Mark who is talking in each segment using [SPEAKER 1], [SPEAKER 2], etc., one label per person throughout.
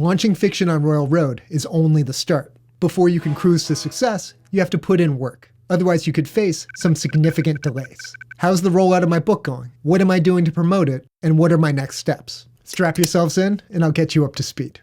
[SPEAKER 1] Launching fiction on Royal Road is only the start. Before you can cruise to success, you have to put in work. Otherwise, you could face some significant delays. How's the rollout of my book going? What am I doing to promote it? And what are my next steps? Strap yourselves in, and I'll get you up to speed.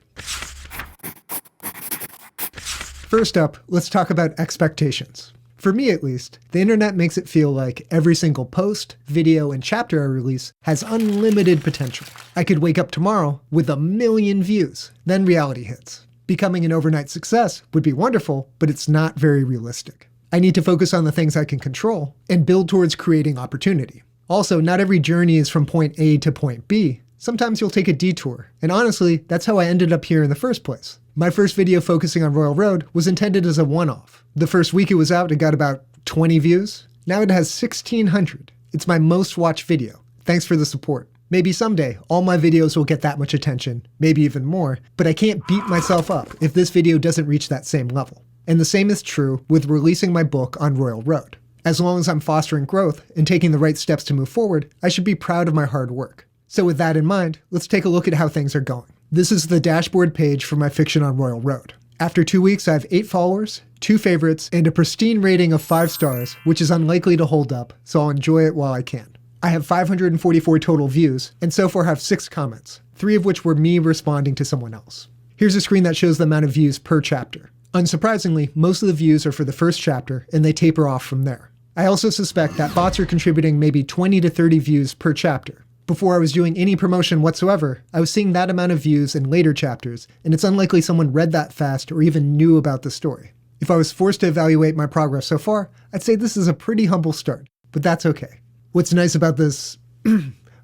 [SPEAKER 1] First up, let's talk about expectations. For me at least, the internet makes it feel like every single post, video, and chapter I release has unlimited potential. I could wake up tomorrow with 1 million views. Then reality hits. Becoming an overnight success would be wonderful, but it's not very realistic. I need to focus on the things I can control and build towards creating opportunity. Also, not every journey is from point A to point B. Sometimes you'll take a detour, and honestly, that's how I ended up here in the first place. My first video focusing on Royal Road was intended as a one-off. The first week it was out, it got about 20 views. Now it has 1,600. It's my most watched video. Thanks for the support. Maybe someday, all my videos will get that much attention, maybe even more, but I can't beat myself up if this video doesn't reach that same level. And the same is true with releasing my book on Royal Road. As long as I'm fostering growth and taking the right steps to move forward, I should be proud of my hard work. So with that in mind, let's take a look at how things are going. This is the dashboard page for my fiction on Royal Road. After 2 weeks, I have 8 followers, 2 favorites, and a pristine rating of 5 stars, which is unlikely to hold up, so I'll enjoy it while I can. I have 544 total views, and so far have 6 comments, 3 of which were me responding to someone else. Here's a screen that shows the amount of views per chapter. Unsurprisingly, most of the views are for the first chapter, and they taper off from there. I also suspect that bots are contributing maybe 20 to 30 views per chapter. Before I was doing any promotion whatsoever, I was seeing that amount of views in later chapters, and it's unlikely someone read that fast or even knew about the story. If I was forced to evaluate my progress so far, I'd say this is a pretty humble start, but that's okay. What's nice about this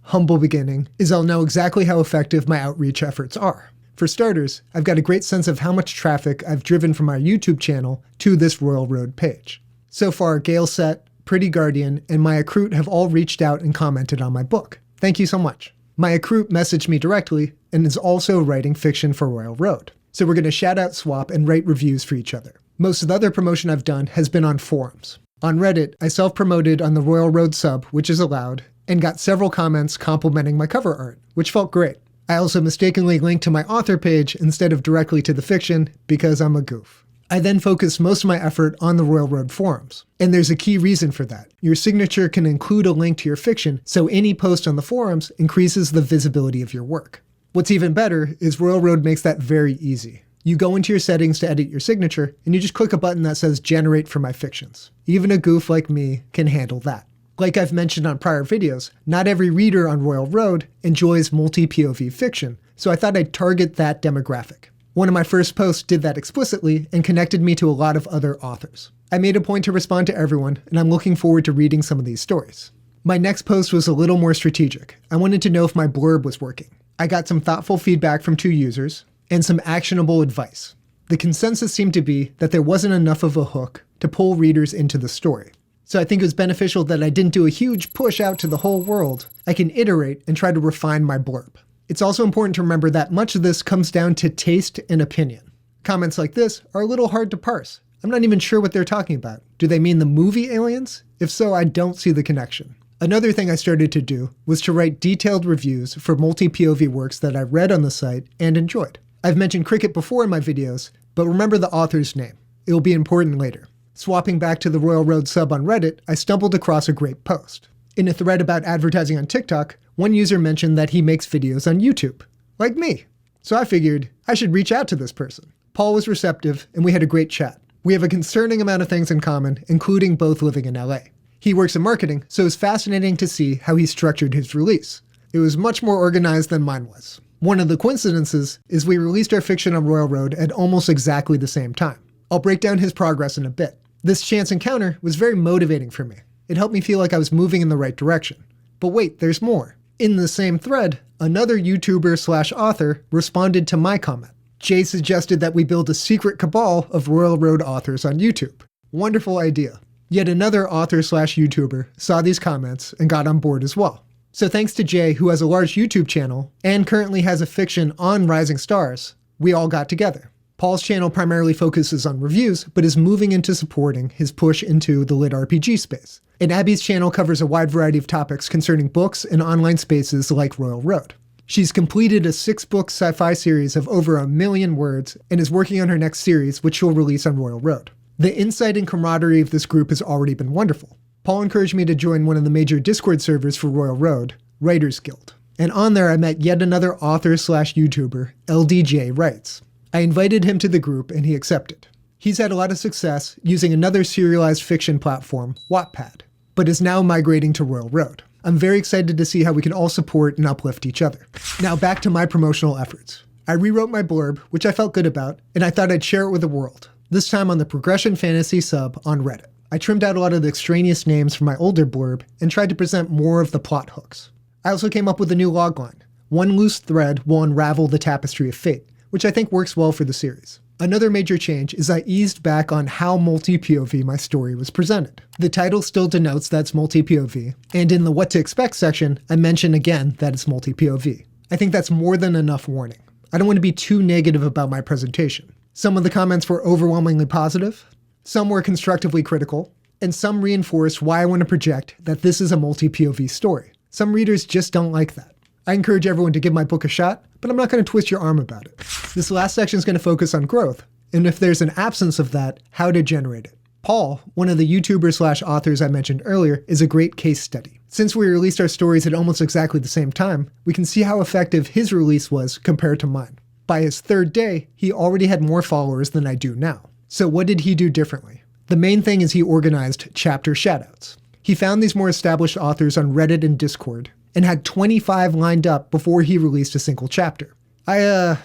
[SPEAKER 1] humble beginning is I'll know exactly how effective my outreach efforts are. For starters, I've got a great sense of how much traffic I've driven from our YouTube channel to this Royal Road page. So far, Gail Set, Pretty Guardian, and my accruit have all reached out and commented on my book. Thank you so much. My accruit messaged me directly and is also writing fiction for Royal Road. So we're going to shout out, swap, and write reviews for each other. Most of the other promotion I've done has been on forums. On Reddit, I self-promoted on the Royal Road sub, which is allowed, and got several comments complimenting my cover art, which felt great. I also mistakenly linked to my author page instead of directly to the fiction because I'm a goof. I then focused most of my effort on the Royal Road forums. And there's a key reason for that. Your signature can include a link to your fiction, so any post on the forums increases the visibility of your work. What's even better is Royal Road makes that very easy. You go into your settings to edit your signature, and you just click a button that says Generate for my fictions. Even a goof like me can handle that. Like I've mentioned on prior videos, not every reader on Royal Road enjoys multi-POV fiction, so I thought I'd target that demographic. One of my first posts did that explicitly and connected me to a lot of other authors. I made a point to respond to everyone, and I'm looking forward to reading some of these stories. My next post was a little more strategic. I wanted to know if my blurb was working. I got some thoughtful feedback from 2 users, and some actionable advice. The consensus seemed to be that there wasn't enough of a hook to pull readers into the story. So I think it was beneficial that I didn't do a huge push out to the whole world. I can iterate and try to refine my blurb. It's also important to remember that much of this comes down to taste and opinion. Comments like this are a little hard to parse. I'm not even sure what they're talking about. Do they mean the movie Aliens? If so, I don't see the connection. Another thing I started to do was to write detailed reviews for multi-POV works that I read on the site and enjoyed. I've mentioned Cricket before in my videos, but remember the author's name. It will be important later. Swapping back to the Royal Road sub on Reddit, I stumbled across a great post. In a thread about advertising on TikTok, one user mentioned that he makes videos on YouTube, like me. So I figured I should reach out to this person. Paul was receptive, and we had a great chat. We have a concerning amount of things in common, including both living in LA. He works in marketing, so it was fascinating to see how he structured his release. It was much more organized than mine was. One of the coincidences is we released our fiction on Royal Road at almost exactly the same time. I'll break down his progress in a bit. This chance encounter was very motivating for me. It helped me feel like I was moving in the right direction. But wait, there's more. In the same thread, another YouTuber/author responded to my comment. Jay suggested that we build a secret cabal of Royal Road authors on YouTube. Wonderful idea. Yet another author/YouTuber saw these comments and got on board as well. So thanks to Jay, who has a large YouTube channel and currently has a fiction on Rising Stars, we all got together. Paul's channel primarily focuses on reviews, but is moving into supporting his push into the lit RPG space. And Abby's channel covers a wide variety of topics concerning books and online spaces like Royal Road. She's completed a 6-book sci-fi series of over 1 million words and is working on her next series, which she'll release on Royal Road. The insight and camaraderie of this group has already been wonderful. Paul encouraged me to join one of the major Discord servers for Royal Road, Writers Guild. And on there I met yet another author/YouTuber, LDJ Writes. I invited him to the group and he accepted. He's had a lot of success using another serialized fiction platform, Wattpad, but is now migrating to Royal Road. I'm very excited to see how we can all support and uplift each other. Now back to my promotional efforts. I rewrote my blurb, which I felt good about, and I thought I'd share it with the world, this time on the Progression Fantasy sub on Reddit. I trimmed out a lot of the extraneous names from my older blurb and tried to present more of the plot hooks. I also came up with a new logline. One loose thread will unravel the tapestry of fate, which I think works well for the series. Another major change is I eased back on how multi-POV my story was presented. The title still denotes that it's multi-POV, and in the what to expect section, I mention again that it's multi-POV. I think that's more than enough warning. I don't want to be too negative about my presentation. Some of the comments were overwhelmingly positive, some were constructively critical, and some reinforced why I want to project that this is a multi-POV story. Some readers just don't like that. I encourage everyone to give my book a shot, but I'm not going to twist your arm about it. This last section is going to focus on growth, and if there's an absence of that, how to generate it. Paul, one of the YouTubers/authors I mentioned earlier, is a great case study. Since we released our stories at almost exactly the same time, we can see how effective his release was compared to mine. By his 3rd day, he already had more followers than I do now. So what did he do differently? The main thing is he organized chapter shoutouts. He found these more established authors on Reddit and Discord, and had 25 lined up before he released a single chapter. I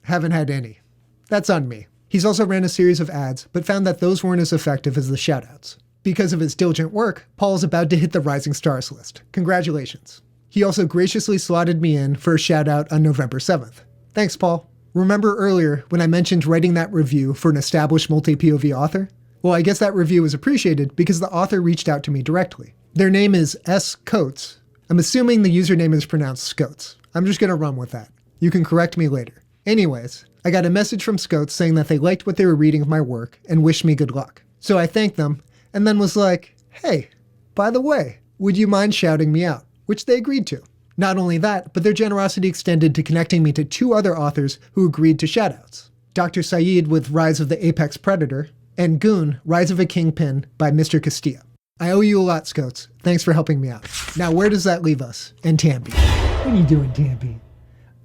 [SPEAKER 1] haven't had any. That's on me. He's also ran a series of ads, but found that those weren't as effective as the shoutouts. Because of his diligent work, Paul is about to hit the Rising Stars list. Congratulations. He also graciously slotted me in for a shoutout on November 7th. Thanks, Paul. Remember earlier when I mentioned writing that review for an established multi-POV author? Well, I guess that review was appreciated because the author reached out to me directly. Their name is S. Coates. I'm assuming the username is pronounced Scotes. I'm just going to run with that. You can correct me later. Anyways, I got a message from Scotes saying that they liked what they were reading of my work and wished me good luck. So I thanked them and then was like, hey, by the way, would you mind shouting me out? Which they agreed to. Not only that, but their generosity extended to connecting me to 2 other authors who agreed to shoutouts. Dr. Saeed with Rise of the Apex Predator and Goon, Rise of a Kingpin by Mr. Castilla. I owe you a lot, Scotes. Thanks for helping me out. Now, where does that leave us? And Tambi.
[SPEAKER 2] What are you doing, Tambi?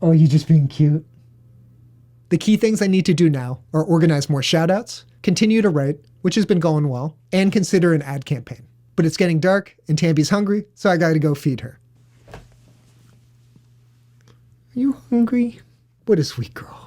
[SPEAKER 2] Oh, you just being cute?
[SPEAKER 1] The key things I need to do now are organize more shoutouts, continue to write, which has been going well, and consider an ad campaign. But it's getting dark, and Tambi's hungry, so I gotta go feed her.
[SPEAKER 2] Are you hungry?
[SPEAKER 1] What a sweet girl.